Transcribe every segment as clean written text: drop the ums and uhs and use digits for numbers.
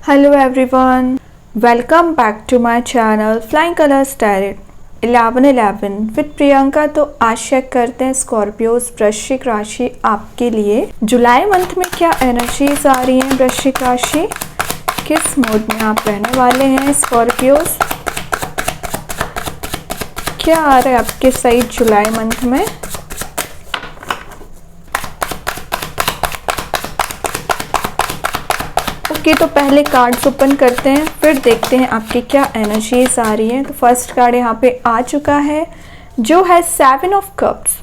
Hello everyone, welcome back to my channel Flying Colors Tarot 1111 with Priyanka. तो आज check करते हैं स्कॉर्पियोज वृश्चिक राशि आपके लिए जुलाई मंथ में क्या एनर्जीज आ रही हैं। वृश्चिक राशि किस मोड में आप रहने वाले हैं। स्कॉर्पियोज क्या आ रहा है आपके साइड जुलाई मंथ में। तो पहले कार्ड्स ओपन करते हैं, फिर देखते हैं आपकी क्या एनर्जीज आ रही है। तो फर्स्ट कार्ड यहाँ पे आ चुका है जो है 7 ऑफ कप्स।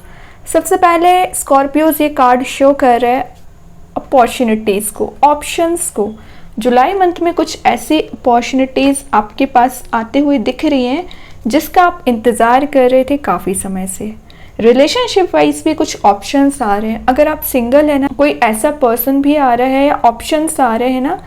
सबसे पहले स्कॉर्पियोज ये कार्ड शो कर रहा है अपॉर्चुनिटीज़ को, ऑप्शंस को। जुलाई मंथ में कुछ ऐसी अपॉर्चुनिटीज़ आपके पास आते हुए दिख रही हैं जिसका आप इंतज़ार कर रहे थे काफ़ी समय से। रिलेशनशिप वाइज भी कुछ ऑप्शंस आ रहे हैं। अगर आप सिंगल है ना, कोई ऐसा पर्सन भी आ रहा है या ऑप्शंस आ रहे हैं ना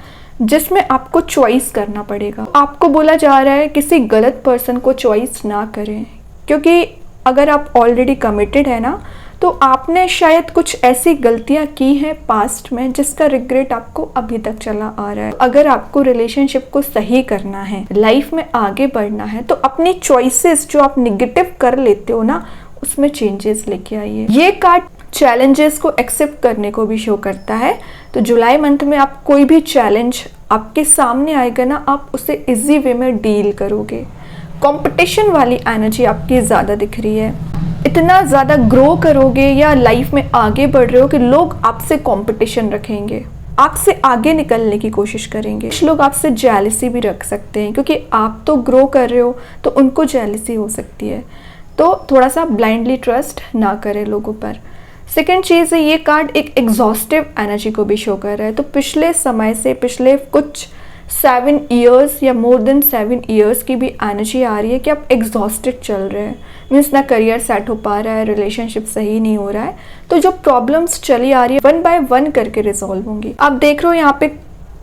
जिसमें आपको चॉइस करना पड़ेगा। आपको बोला जा रहा है किसी गलत पर्सन को चॉइस ना करें, क्योंकि अगर आप ऑलरेडी कमिटेड है ना तो आपने शायद कुछ ऐसी गलतियां की हैं पास्ट में जिसका रिग्रेट आपको अभी तक चला आ रहा है। अगर आपको रिलेशनशिप को सही करना है, लाइफ में आगे बढ़ना है, तो अपनी चॉइसेस जो आप निगेटिव कर लेते हो ना उसमें चेंजेस लेके आइए। ये कार्ड चैलेंजेस को एक्सेप्ट करने को भी शो करता है। तो जुलाई मंथ में आप कोई भी चैलेंज आपके सामने आएगा ना, आप उसे इजी वे में डील करोगे। कंपटीशन वाली एनर्जी आपकी ज़्यादा दिख रही है। इतना ज़्यादा ग्रो करोगे या लाइफ में आगे बढ़ रहे हो कि लोग आपसे कंपटीशन रखेंगे, आपसे आगे निकलने की कोशिश करेंगे। कुछ लोग आपसे जेलसी भी रख सकते हैं क्योंकि आप तो ग्रो कर रहे हो, तो उनको जेलसी हो सकती है। तो थोड़ा सा ब्लाइंडली ट्रस्ट ना करें लोगों पर। सेकेंड चीज़ है, ये कार्ड एक एग्जॉस्टिव एनर्जी को भी शो कर रहा है। तो पिछले समय से, पिछले कुछ 7 ईयर्स या मोर देन 7 ईयर्स की भी एनर्जी आ रही है कि आप एग्जॉस्टेड चल रहे हैं। मीन्स ना करियर सेट हो पा रहा है, रिलेशनशिप सही नहीं हो रहा है। तो जो प्रॉब्लम्स चली आ रही है 1 बाय 1 करके रिजॉल्व होंगी। आप देख रहे हो यहाँ पे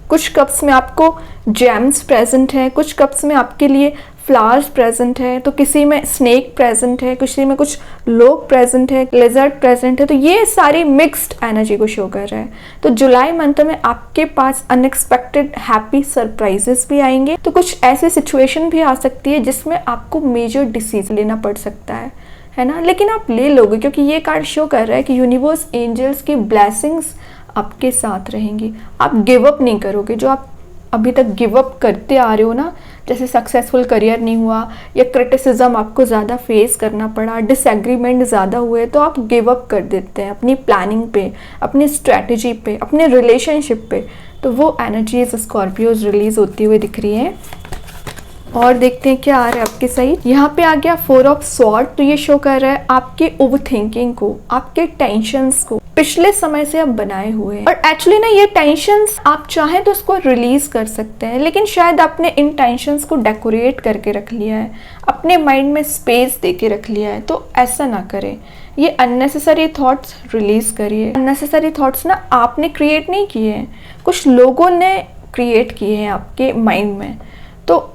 कुछ कप्स में आपको जेम्स प्रेजेंट है, कुछ कप्स में आपके लिए फ्लावर्स प्रेजेंट है, तो किसी में स्नेक प्रेजेंट है, किसी में कुछ लोग प्रेजेंट है, लेजर्ड प्रेजेंट है। तो ये सारी मिक्स्ड एनर्जी को शो कर रहा है। तो जुलाई मंथ में आपके पास अनएक्सपेक्टेड हैप्पी सरप्राइजेस भी आएंगे। तो कुछ ऐसी सिचुएशन भी आ सकती है जिसमें आपको मेजर डिसीजन लेना पड़ सकता है ना, लेकिन आप ले लोगे क्योंकि ये कार्ड शो कर रहा है कि यूनिवर्स एंजल्स की ब्लेसिंग्स आपके साथ रहेंगी। आप गिव अप नहीं करोगे। जो आप अभी तक गिव अप करते आ रहे हो ना, जैसे सक्सेसफुल करियर नहीं हुआ या क्रिटिसिज्म आपको ज़्यादा फेस करना पड़ा, डिसएग्रीमेंट ज़्यादा हुए, तो आप गिव अप कर देते हैं अपनी प्लानिंग पे, अपनी स्ट्रैटेजी पे, अपने रिलेशनशिप पे। तो वो एनर्जीज स्कॉर्पियोज रिलीज होती हुई दिख रही हैं। और देखते हैं क्या आ रहा है आपके साइड। यहाँ पे आ गया 4 ऑफ स्वॉर्ड। तो ये शो कर रहा है आपके ओवर थिंकिंग को, आपके टेंशन्स को पिछले समय से आप बनाए हुए हैं। और एक्चुअली ना ये टेंशन्स आप चाहें तो उसको रिलीज कर सकते हैं, लेकिन शायद आपने इन टेंशन्स को डेकोरेट करके रख लिया है, अपने माइंड में स्पेस दे के रख लिया है। तो ऐसा ना करें। ये अननेसेसरी थॉट्स रिलीज करिए। अननेसेसरी थॉट्स ना आपने क्रिएट नहीं किए हैं, कुछ लोगों ने क्रिएट किए हैं आपके माइंड में। तो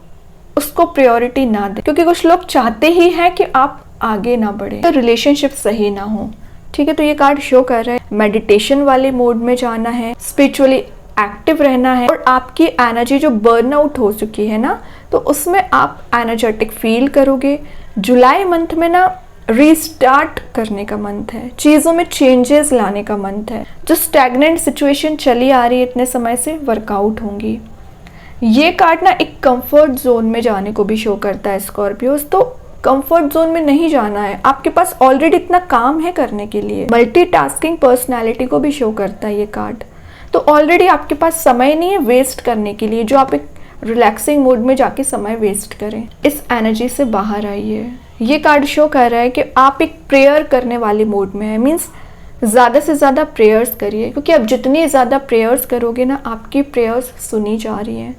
उसको प्रायोरिटी ना दें, क्योंकि कुछ लोग चाहते ही हैं कि आप आगे ना बढ़े, तो रिलेशनशिप सही ना हो। ठीक है, तो ये कार्ड शो कर रहा है मेडिटेशन वाले मोड में जाना है, स्पिरिचुअली एक्टिव रहना है। और आपकी एनर्जी जो बर्न आउट हो चुकी है ना, तो उसमें आप एनर्जेटिक फील करोगे। जुलाई मंथ में ना रीस्टार्ट करने का मंथ है, चीज़ों में चेंजेस लाने का मंथ है। जो स्टैग्नेंट सिचुएशन चली आ रही है इतने समय से, वर्कआउट होंगी। ये कार्ड ना एक कंफर्ट जोन में जाने को भी शो करता है स्कॉर्पियोज। तो कंफर्ट जोन में नहीं जाना है, आपके पास ऑलरेडी इतना काम है करने के लिए। मल्टीटास्किंग पर्सनालिटी को भी शो करता है ये कार्ड। तो ऑलरेडी आपके पास समय नहीं है वेस्ट करने के लिए, जो आप एक रिलैक्सिंग मोड में जाके समय वेस्ट करें। इस एनर्जी से बाहर आइए। ये कार्ड शो कर रहा है कि आप एक प्रेयर करने वाले मोड में है। मीन्स ज़्यादा से ज़्यादा प्रेयर्स करिए, क्योंकि आप जितनी ज़्यादा प्रेयर्स करोगे ना, आपकी प्रेयर्स सुनी जा रही हैं।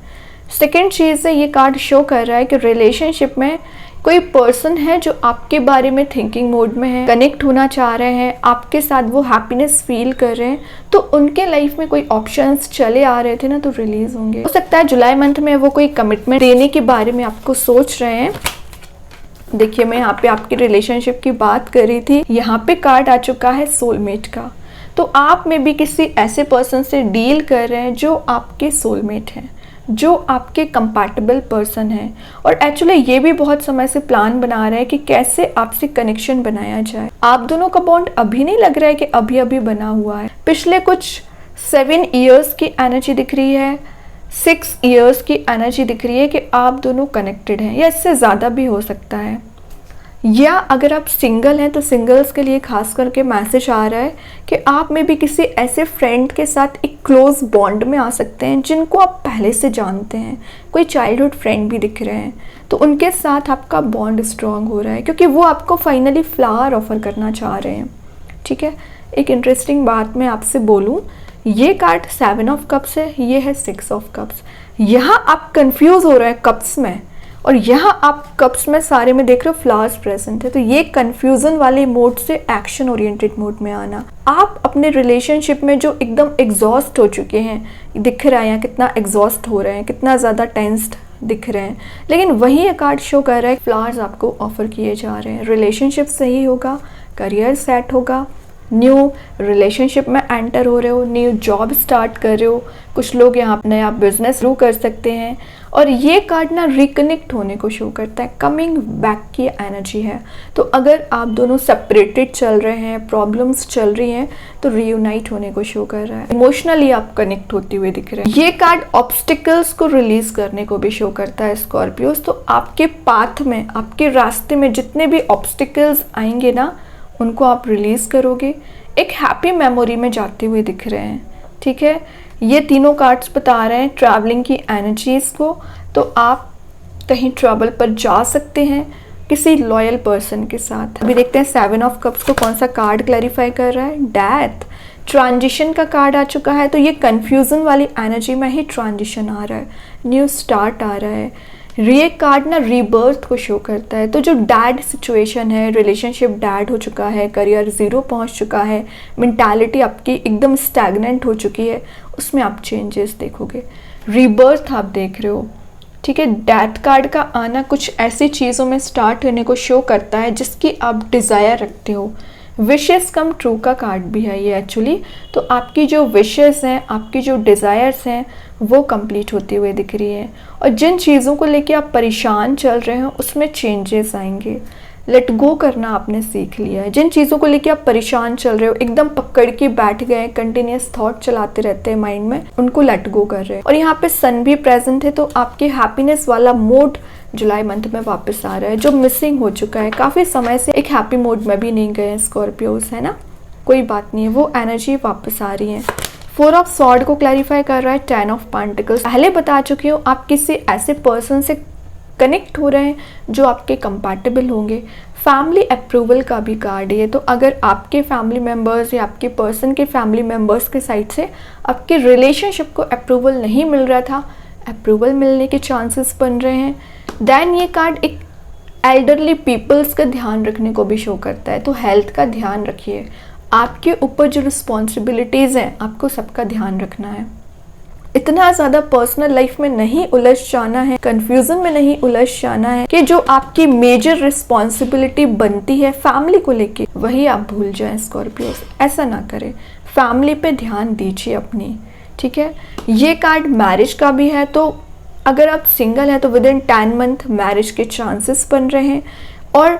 सेकेंड चीज़ है, ये कार्ड शो कर रहा है कि रिलेशनशिप में कोई पर्सन है जो आपके बारे में थिंकिंग मोड में है, कनेक्ट होना चाह रहे हैं, आपके साथ वो हैप्पीनेस फील कर रहे हैं। तो उनके लाइफ में कोई ऑप्शंस चले आ रहे थे ना, तो रिलीज होंगे। हो सकता है जुलाई मंथ में वो कोई कमिटमेंट देने के बारे में आपको सोच रहे हैं। देखिए, मैं यहाँ पे आपकी रिलेशनशिप की बात कर रही थी, यहाँ पे कार्ड आ चुका है सोलमेट का। तो आप में भी किसी ऐसे पर्सन से डील कर रहे हैं जो आपके सोलमेट हैं, जो आपके कंपैटिबल पर्सन है, और एक्चुअली ये भी बहुत समय से प्लान बना रहा है कि कैसे आपसे कनेक्शन बनाया जाए। आप दोनों का बॉन्ड अभी नहीं लग रहा है कि अभी अभी बना हुआ है, पिछले कुछ 7 इयर्स की एनर्जी दिख रही है, 6 इयर्स की एनर्जी दिख रही है कि आप दोनों कनेक्टेड हैं, या इससे ज़्यादा भी हो सकता है। या अगर आप सिंगल हैं तो सिंगल्स के लिए खास करके मैसेज आ रहा है कि आप में भी किसी ऐसे फ्रेंड के साथ एक क्लोज बॉन्ड में आ सकते हैं जिनको आप पहले से जानते हैं, कोई चाइल्डहुड फ्रेंड भी दिख रहे हैं, तो उनके साथ आपका बॉन्ड स्ट्रांग हो रहा है क्योंकि वो आपको फाइनली फ्लावर ऑफर करना चाह रहे हैं। ठीक है, एक इंटरेस्टिंग बात मैं आपसे बोलूँ, ये कार्ड 7 ऑफ कप्स है, ये है 6 ऑफ कप्स। यहाँ आप कंफ्यूज हो रहे हैं कप्स में, और यहाँ आप कप्स में सारे में देख रहे हो फ्लावर्स प्रेजेंट है, तो ये कंफ्यूजन वाले मोड से एक्शन ओरिएंटेड मोड में आना। आप अपने रिलेशनशिप में जो एकदम एग्जॉस्ट हो चुके हैं, दिख रहा है यहाँ कितना एग्जॉस्ट हो रहे हैं, कितना ज़्यादा टेंस्ड दिख रहे हैं, लेकिन वही ये कार्ड शो कर रहा है फ्लावर्स आपको ऑफर किए जा रहे हैं। रिलेशनशिप सही होगा, करियर सेट होगा, न्यू रिलेशनशिप में एंटर हो रहे हो, न्यू जॉब स्टार्ट कर रहे हो, कुछ लोग यहाँ नया बिजनेस शुरू कर सकते हैं। और ये कार्ड ना रिकनेक्ट होने को शो करता है, कमिंग बैक की एनर्जी है। तो अगर आप दोनों सेपरेटेड चल रहे हैं, प्रॉब्लम्स चल रही हैं, तो रियूनाइट होने को शो कर रहा है, इमोशनली आप कनेक्ट होते हुए दिख रहे हैं। ये कार्ड ऑब्स्टिकल्स को रिलीज करने को भी शो करता है स्कॉर्पियोस। तो आपके पाथ में, आपके रास्ते में जितने भी ऑब्स्टिकल्स आएंगे ना, उनको आप रिलीज करोगे, एक हैप्पी मेमोरी में जाते हुए दिख रहे हैं। ठीक है, ये तीनों कार्ड्स बता रहे हैं ट्रैवलिंग की एनर्जीज को, तो आप कहीं ट्रैवल पर जा सकते हैं किसी लॉयल पर्सन के साथ। अभी देखते हैं 7 ऑफ कप्स को कौन सा कार्ड क्लैरिफाई कर रहा है। डेथ, ट्रांजिशन का कार्ड आ चुका है, तो ये कंफ्यूजन वाली एनर्जी में ही ट्रांजिशन आ रहा है, न्यू स्टार्ट आ रहा है। ये कार्ड ना रीबर्थ को शो करता है, तो जो डैड सिचुएशन है, रिलेशनशिप डैड हो चुका है, करियर 0 पहुंच चुका है, मेंटालिटी आपकी एकदम स्टैग्नेंट हो चुकी है, उसमें आप चेंजेस देखोगे, रीबर्थ आप देख रहे हो। ठीक है, डेथ कार्ड का आना कुछ ऐसी चीज़ों में स्टार्ट होने को शो करता है जिसकी आप डिज़ायर रखते हो। विशेस कम ट्रू का कार्ड भी है ये एक्चुअली, तो आपकी जो विशेस हैं, आपकी जो डिज़ायर्स हैं, वो कंप्लीट होती हुए दिख रही है। और जिन चीज़ों को लेके आप परेशान चल रहे हो उसमें चेंजेस आएंगे। लेट गो करना आपने सीख लिया है। जिन चीज़ों को लेके आप परेशान चल रहे हो, एकदम पकड़ के बैठ गए, कंटिन्यूस थॉट चलाते रहते हैं माइंड में, उनको लेट गो कर रहे हैं। और यहाँ पे सन भी प्रेजेंट है, तो आपके हैप्पीनेस वाला मोड जुलाई मंथ में वापस आ रहा है, जो मिसिंग हो चुका है। काफ़ी समय से एक हैप्पी मोड में भी नहीं गए स्कॉर्पियोस, है ना, कोई बात नहीं है, वो एनर्जी वापस आ रही है। 4 ऑफ सॉर्ड को क्लैरिफाई कर रहा है 10 ऑफ पेंटिकल्स। पहले बता चुकी हूँ, आप किसी ऐसे पर्सन से कनेक्ट हो रहे हैं जो आपके कंपैटिबल होंगे। फैमिली अप्रूवल का भी कार्ड है, तो अगर आपके फैमिली मेम्बर्स या आपके पर्सन के फैमिली मेम्बर्स के साइड से आपके रिलेशनशिप को अप्रूवल नहीं मिल रहा था, अप्रूवल मिलने के चांसेस बन रहे हैं। देन ये कार्ड एक एल्डरली पीपल्स का ध्यान रखने को भी शो करता है, तो हेल्थ का ध्यान रखिए। आपके ऊपर जो रिस्पॉन्सिबिलिटीज़ हैं, आपको सबका ध्यान रखना है। इतना ज़्यादा पर्सनल लाइफ में नहीं उलझ जाना है, कंफ्यूजन में नहीं उलझ जाना है कि जो आपकी मेजर रिस्पॉन्सिबिलिटी बनती है फैमिली को लेके, वही आप भूल जाएं स्कॉर्पियोस। ऐसा ना करें, फैमिली पे ध्यान दीजिए अपनी। ठीक है, ये कार्ड मैरिज का भी है, तो अगर आप सिंगल हैं तो विद इन 10 मंथ मैरिज के चांसेस बन रहे हैं। और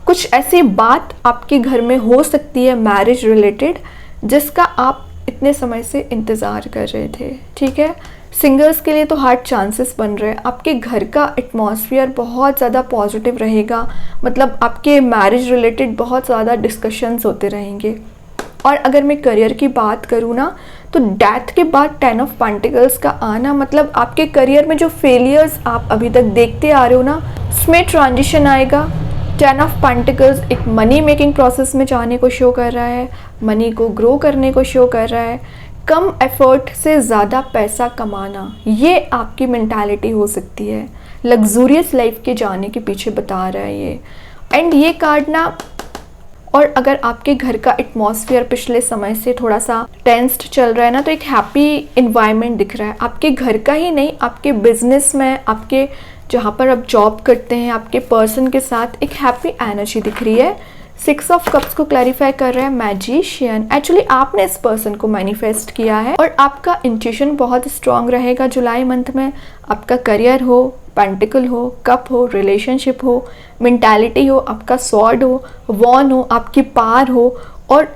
कुछ ऐसी बात आपके घर में हो सकती है मैरिज रिलेटेड, जिसका आप इतने समय से इंतज़ार कर रहे थे। ठीक है, सिंगल्स के लिए तो हार्ड चांसेस बन रहे हैं। आपके घर का एटमॉस्फेयर बहुत ज़्यादा पॉजिटिव रहेगा, मतलब आपके मैरिज रिलेटेड बहुत ज़्यादा डिस्कशंस होते रहेंगे। और अगर मैं करियर की बात करूँ ना, तो डेथ के बाद 10 ऑफ पेंटिकल्स का आना, मतलब आपके करियर में जो फेलियर्स आप अभी तक देखते आ रहे हो ना, उसमें ट्रांजिशन आएगा। 10 ऑफ पेंटिकल्स एक मनी मेकिंग प्रोसेस में जाने को शो कर रहा है, मनी को ग्रो करने को शो कर रहा है। कम एफर्ट से ज़्यादा पैसा कमाना, ये आपकी मेंटालिटी हो सकती है। लग्जूरियस लाइफ के जाने के पीछे बता रहा है ये। एंड ये कार्ड ना, और अगर आपके घर का एटमॉस्फेयर पिछले समय से थोड़ा सा टेंस्ड चल रहा है ना, तो एक हैप्पी इन्वायरमेंट दिख रहा है। आपके घर का ही नहीं, आपके बिजनेस में, आपके जहाँ पर आप जॉब करते हैं, आपके पर्सन के साथ एक हैप्पी एनर्जी दिख रही है। 6 ऑफ कप्स को क्लैरिफाई कर रहा है मैजिशियन। एक्चुअली आपने इस पर्सन को मैनिफेस्ट किया है और आपका इंट्यूशन बहुत स्ट्रांग रहेगा जुलाई मंथ में। आपका करियर हो, पेंटिकल हो, कप हो, रिलेशनशिप हो, मेंटालिटी हो, आपका स्वॉर्ड हो, वॉन हो, आपकी पार हो और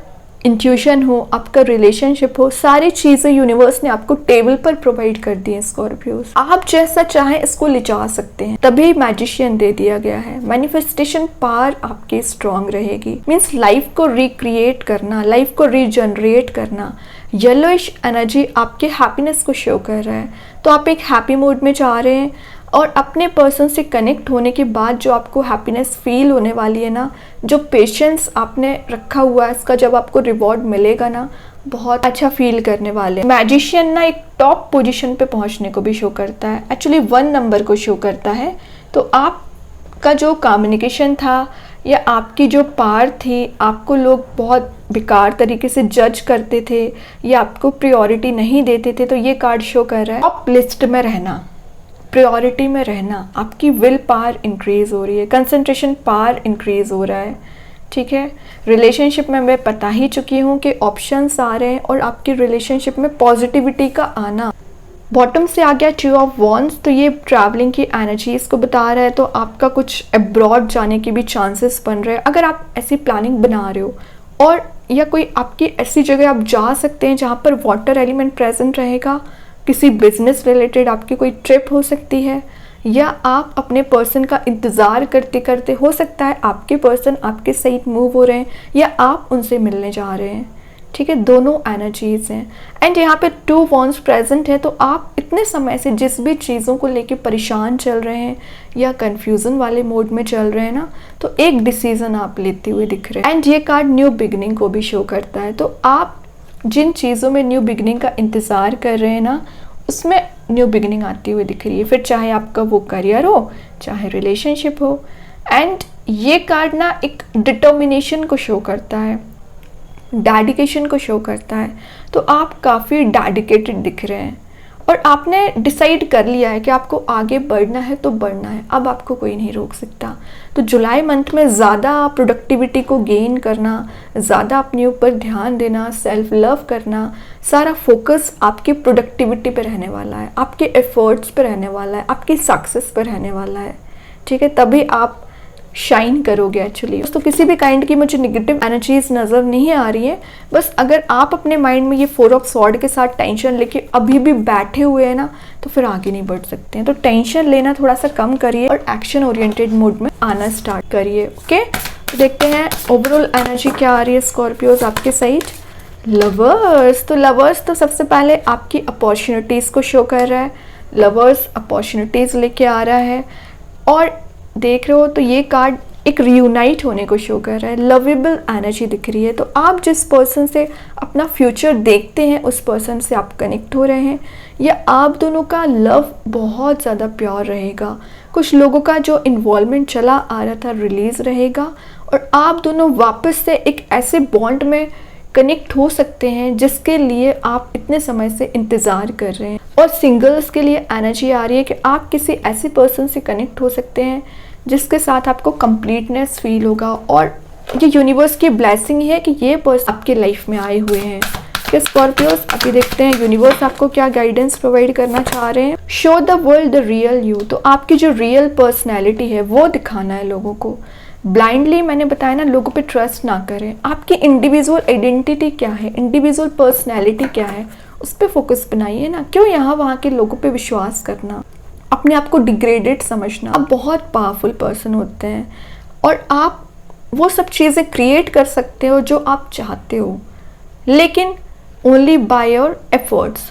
इंट्यूशन हो, आपका रिलेशनशिप हो, सारी चीज़ें यूनिवर्स ने आपको टेबल पर प्रोवाइड कर दी है स्कॉर्पियोज। आप जैसा चाहें इसको ले जा सकते हैं, तभी मैजिशियन दे दिया गया है। मैनिफेस्टेशन पावर आपकी स्ट्रांग रहेगी, मीन्स लाइफ को रिक्रिएट करना, लाइफ को रीजनरेट करना। येलोइश एनर्जी आपके हैप्पीनेस को शो कर रहा है, तो आप एक हैप्पी मूड में जा रहे हैं और अपने पर्सन से कनेक्ट होने के बाद जो आपको हैप्पीनेस फील होने वाली है ना, जो पेशेंस आपने रखा हुआ है, इसका जब आपको रिवॉर्ड मिलेगा ना, बहुत अच्छा फील करने वाले। मैजिशियन ना एक टॉप पोजीशन पे पहुंचने को भी शो करता है, एक्चुअली 1 नंबर को शो करता है। तो आपका जो कम्युनिकेशन था या आपकी जो पार थी, आपको लोग बहुत बेकार तरीके से जज करते थे या आपको प्रायोरिटी नहीं देते थे, तो ये कार्ड शो कर रहा है टॉप लिस्ट में रहना, प्रायोरिटी में रहना। आपकी विल पावर इंक्रीज हो रही है, कंसंट्रेशन पावर इंक्रीज हो रहा है, ठीक है। रिलेशनशिप में मैं बता ही चुकी हूँ कि ऑप्शंस आ रहे हैं और आपकी रिलेशनशिप में पॉजिटिविटी का आना। बॉटम से आ गया 2 ऑफ वॉन्ड्स, तो ये ट्रैवलिंग की एनर्जीज को बता रहा है, तो आपका कुछ अब्रॉड जाने की भी चांसेस बन रहे हैं अगर आप ऐसी प्लानिंग बना रहे हो, और या कोई आपकी ऐसी जगह आप जा सकते हैं जहाँ पर वाटर एलिमेंट प्रेजेंट रहेगा। किसी बिजनेस रिलेटेड आपकी कोई ट्रिप हो सकती है, या आप अपने पर्सन का इंतज़ार करते करते, हो सकता है आपके पर्सन आपके साइड मूव हो रहे हैं या आप उनसे मिलने जा रहे हैं, ठीक है। दोनों एनर्जीज हैं एंड यहाँ पे 2 वॉन्ड्स प्रेजेंट है, तो आप इतने समय से जिस भी चीज़ों को लेके परेशान चल रहे हैं या कंफ्यूजन वाले मोड में चल रहे हैं ना, तो एक डिसीजन आप लेते हुए दिख रहे हैं। एंड ये कार्ड न्यू बिगनिंग को भी शो करता है, तो आप जिन चीज़ों में न्यू बिगनिंग का इंतज़ार कर रहे हैं ना, उसमें न्यू बिगनिंग आती हुई दिख रही है, फिर चाहे आपका वो करियर हो, चाहे रिलेशनशिप हो। एंड ये कार्ड ना एक डिटर्मिनेशन को शो करता है, डेडिकेशन को शो करता है, तो आप काफ़ी डेडिकेटेड दिख रहे हैं और आपने डिसाइड कर लिया है कि आपको आगे बढ़ना है तो बढ़ना है, अब आपको कोई नहीं रोक सकता। तो जुलाई मंथ में ज़्यादा प्रोडक्टिविटी को गेन करना, ज़्यादा अपने ऊपर ध्यान देना, सेल्फ लव करना, सारा फोकस आपकी प्रोडक्टिविटी पे रहने वाला है, आपके एफर्ट्स पे रहने वाला है, आपकी सक्सेस पे रहने वाला है, ठीक है। तभी आप शाइन करोगे एक्चुअली। तो किसी भी काइंड की मुझे नेगेटिव एनर्जीज नज़र नहीं आ रही है, बस अगर आप अपने माइंड में ये 4 ऑफ स्वॉर्ड के साथ टेंशन लेके अभी भी बैठे हुए हैं ना, तो फिर आगे नहीं बढ़ सकते हैं। तो टेंशन लेना थोड़ा सा कम करिए और एक्शन ओरिएंटेड मोड में आना स्टार्ट करिए, ओके। तो देखते हैं ओवरऑल एनर्जी क्या आ रही है स्कॉर्पियोज आपके साइड। लवर्स, तो लवर्स तो सबसे पहले आपकी अपॉर्चुनिटीज़ को शो कर रहा है, लवर्स अपॉर्चुनिटीज़ लेके आ रहा है। और देख रहे हो तो ये कार्ड एक रियूनाइट होने को शो कर रहा है, लवेबल एनर्जी दिख रही है। तो आप जिस पर्सन से अपना फ्यूचर देखते हैं, उस पर्सन से आप कनेक्ट हो रहे हैं, या आप दोनों का लव बहुत ज़्यादा प्योर रहेगा। कुछ लोगों का जो इन्वॉल्वमेंट चला आ रहा था रिलीज़ रहेगा और आप दोनों वापस से एक ऐसे बॉन्ड में कनेक्ट हो सकते हैं जिसके लिए आप इतने समय से इंतज़ार कर रहे हैं। और सिंगल्स के लिए एनर्जी आ रही है कि आप किसी ऐसे पर्सन से कनेक्ट हो सकते हैं जिसके साथ आपको कंप्लीटनेस फील होगा, और ये यूनिवर्स की ब्लेसिंग है कि ये पर्सन आपके लाइफ में आए हुए हैं। कि स्कॉर्पियोस अभी देखते हैं यूनिवर्स आपको क्या गाइडेंस प्रोवाइड करना चाह रहे हैं। Show the world the real you, तो आपकी जो रियल पर्सनैलिटी है वो दिखाना है लोगों को। ब्लाइंडली मैंने बताया ना, लोगों पे ट्रस्ट ना करें। आपकी इंडिविजुअल आइडेंटिटी क्या है, इंडिविजुअल पर्सनैलिटी क्या है, उस पर फोकस बनाइए ना। क्यों यहाँ वहाँ के लोगों पे विश्वास करना, अपने आप को डिग्रेडेड समझना। आप बहुत पावरफुल पर्सन होते हैं और आप वो सब चीज़ें क्रिएट कर सकते हो जो आप चाहते हो, लेकिन ओनली बाय योर एफर्ट्स,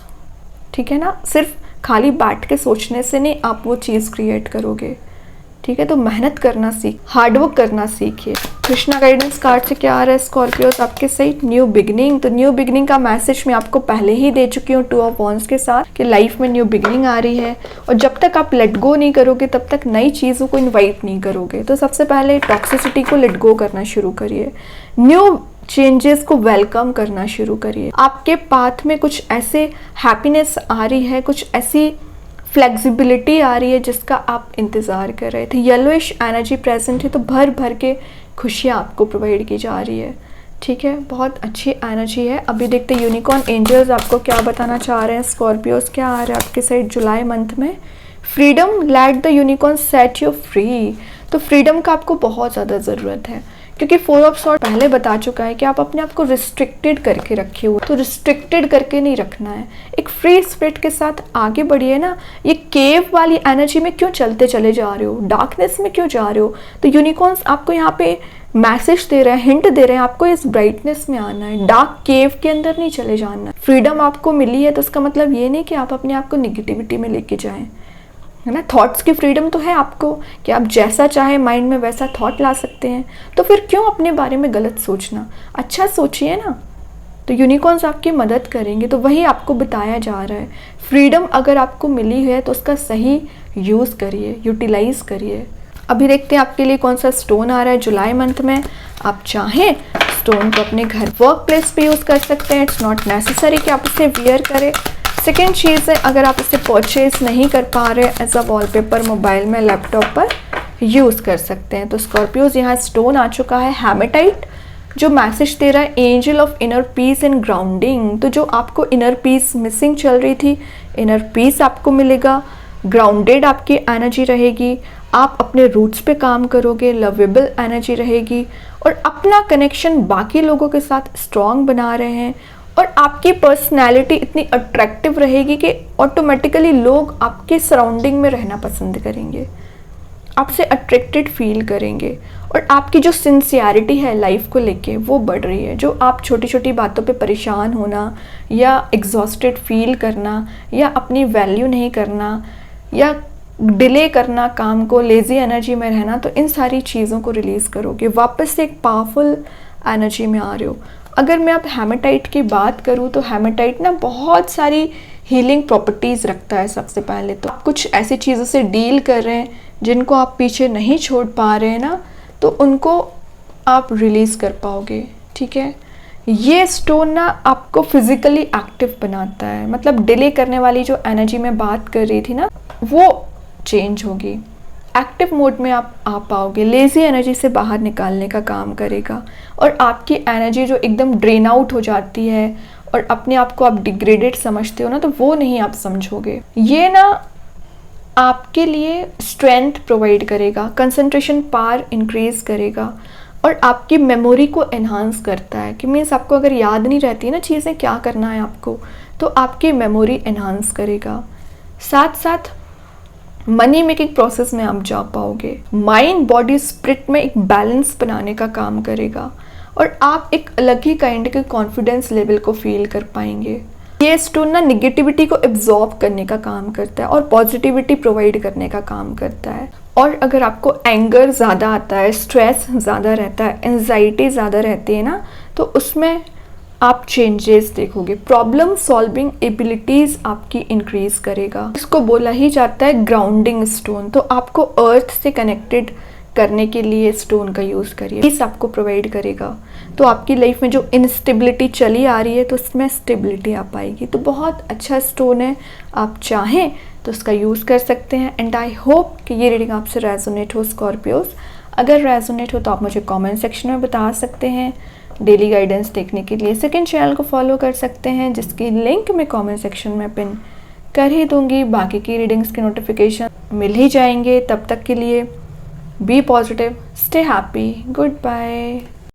ठीक है ना। सिर्फ खाली बैठ के सोचने से नहीं आप वो चीज़ क्रिएट करोगे, ठीक है। तो मेहनत करना सीख, हार्डवर्क करना सीखिए। कृष्णा गाइडेंस कार्ड से क्या आ रहा है स्कॉर्पियोस आपके साइड, न्यू बिगिनिंग। तो न्यू बिगिनिंग का मैसेज मैं आपको पहले ही दे चुकी हूँ 2 ऑफ वॉन्ड्स के साथ, कि लाइफ में न्यू बिगिनिंग आ रही है और जब तक आप लेट गो नहीं करोगे तब तक नई चीज़ों को इन्वाइट नहीं करोगे। तो सबसे पहले टॉक्सिसिटी को लेट गो करना शुरू करिए, न्यू चेंजेस को वेलकम करना शुरू करिए। आपके पाथ में कुछ ऐसे हैप्पीनेस आ रही है, कुछ ऐसी फ्लेक्सिबिलिटी आ रही है जिसका आप इंतज़ार कर रहे थे। येलोइश एनर्जी प्रेजेंट है, तो भर भर के खुशियाँ आपको प्रोवाइड की जा रही है। ठीक है, बहुत अच्छी एनर्जी है। अभी देखते हैं यूनिकॉर्न एंजल्स आपको क्या बताना चाह रहे हैं। स्कॉर्पियोस क्या आ रहा है आपके साइड जुलाई मंथ में। Freedom, let the unicorn set you free. तो फ्रीडम का आपको बहुत ज़्यादा ज़रूरत है, क्योंकि 4 ऑफ सॉर्ड पहले बता चुका है कि आप अपने आप को रिस्ट्रिक्टेड करके रखे हुए, तो रिस्ट्रिक्टेड करके नहीं रखना है, एक फ्री स्पिरिट के साथ आगे बढ़िए ना। ये केव वाली एनर्जी में क्यों चलते चले जा रहे हो, डार्कनेस में क्यों जा रहे हो। तो यूनिकॉर्न्स आपको यहाँ पे मैसेज दे रहे हैं, हिंट दे रहे हैं, आपको इस ब्राइटनेस में आना है, डार्क केव के अंदर नहीं चले जाना है। फ्रीडम आपको मिली है तो उसका मतलब ये नहीं कि आप अपने आप को निगेटिविटी में लेके जाएं, है ना। थॉट्स की फ्रीडम तो है आपको कि आप जैसा चाहे माइंड में वैसा थॉट ला सकते हैं, तो फिर क्यों अपने बारे में गलत सोचना, अच्छा सोचिए ना। तो यूनिकॉर्न्स आपकी मदद करेंगे, तो वही आपको बताया जा रहा है। फ्रीडम अगर आपको मिली है तो उसका सही यूज़ करिए, यूटिलाइज करिए। अभी देखते हैं आपके लिए कौन सा स्टोन आ रहा है जुलाई मंथ में। आप चाहें स्टोन को अपने घर वर्क प्लेस पे यूज़ कर सकते हैं, इट्स नॉट नेसेसरी कि आप उसे वियर करें। सेकेंड चीज़ है, अगर आप इसे परचेज नहीं कर पा रहे एज अ वॉलपेपर मोबाइल में, लैपटॉप पर यूज़ कर सकते हैं। तो स्कॉर्पियोज यहाँ स्टोन आ चुका है हेमेटाइट, जो मैसेज दे रहा है angel of inner peace and grounding. तो जो आपको इनर पीस मिसिंग चल रही थी, इनर पीस आपको मिलेगा, ग्राउंडेड आपकी एनर्जी रहेगी, आप अपने रूट्स पे काम करोगे, लवेबल एनर्जी रहेगी, और अपना कनेक्शन बाकी लोगों के साथ स्ट्रॉन्ग बना रहे हैं, और आपकी पर्सनैलिटी इतनी अट्रैक्टिव रहेगी कि ऑटोमेटिकली लोग आपके सराउंडिंग में रहना पसंद करेंगे, आपसे अट्रैक्टेड फील करेंगे, और आपकी जो सिंसियरिटी है लाइफ को लेके वो बढ़ रही है। जो आप छोटी छोटी बातों पे परेशान होना, या एग्जॉस्टेड फील करना, या अपनी वैल्यू नहीं करना, या डिले करना काम को, लेज़ी एनर्जी में रहना, तो इन सारी चीज़ों को रिलीज़ करोगे, वापस से एक पावरफुल एनर्जी में आ रहे हो। अगर मैं अब हेमेटाइट की बात करूँ तो हेमेटाइट ना बहुत सारी हीलिंग प्रॉपर्टीज़ रखता है। सबसे पहले तो आप कुछ ऐसी चीज़ों से डील कर रहे हैं जिनको आप पीछे नहीं छोड़ पा रहे हैं ना, तो उनको आप रिलीज़ कर पाओगे। ठीक है, ये स्टोन ना आपको फिजिकली एक्टिव बनाता है, मतलब डिले करने वाली जो एनर्जी में बात कर रही थी ना, वो चेंज होगी, एक्टिव मोड में आप आ पाओगे, लेज़ी एनर्जी से बाहर निकालने का काम करेगा, और आपकी एनर्जी जो एकदम ड्रेन आउट हो जाती है और अपने आप को आप डिग्रेडेड समझते हो ना, तो वो नहीं आप समझोगे। ये ना आपके लिए स्ट्रेंथ प्रोवाइड करेगा, कंसंट्रेशन पावर इंक्रीज करेगा, और आपकी मेमोरी को एनहांस करता है, कि मीन्स आपको अगर याद नहीं रहती ना चीज़ें क्या करना है आपको, तो आपकी मेमोरी एनहांस करेगा। साथ साथ मनी मेकिंग प्रोसेस में आप जा पाओगे, माइंड बॉडी स्पिरिट में एक बैलेंस बनाने का काम करेगा, और आप एक अलग ही काइंड के कॉन्फिडेंस लेवल को फील कर पाएंगे। ये स्टोन ना निगेटिविटी को एब्जॉर्ब करने का काम करता है और पॉजिटिविटी प्रोवाइड करने का काम करता है। और अगर आपको एंगर ज़्यादा आता है, स्ट्रेस ज़्यादा रहता है, एंजाइटी ज़्यादा रहती है ना, तो उसमें आप चेंजेस देखोगे, प्रॉब्लम सॉल्विंग एबिलिटीज़ आपकी इंक्रीज करेगा। इसको बोला ही जाता है ग्राउंडिंग स्टोन। तो आपको अर्थ से कनेक्टेड करने के लिए स्टोन का यूज़ करिए, पीस आपको प्रोवाइड करेगा। तो आपकी लाइफ में जो इनस्टेबिलिटी चली आ रही है तो उसमें स्टेबिलिटी आ पाएगी। तो बहुत अच्छा स्टोन है, आप चाहें तो उसका यूज़ कर सकते हैं। एंड आई होप कि ये रीडिंग आपसे रेजोनेट हो स्कॉर्पियोज। अगर रेजोनेट हो तो आप मुझे कमेंट सेक्शन में बता सकते हैं। डेली गाइडेंस देखने के लिए सेकंड चैनल को फॉलो कर सकते हैं, जिसकी लिंक मैं कमेंट सेक्शन में पिन कर ही दूंगी। बाकी की रीडिंग्स के नोटिफिकेशन मिल ही जाएंगे। तब तक के लिए be positive, stay happy, good bye.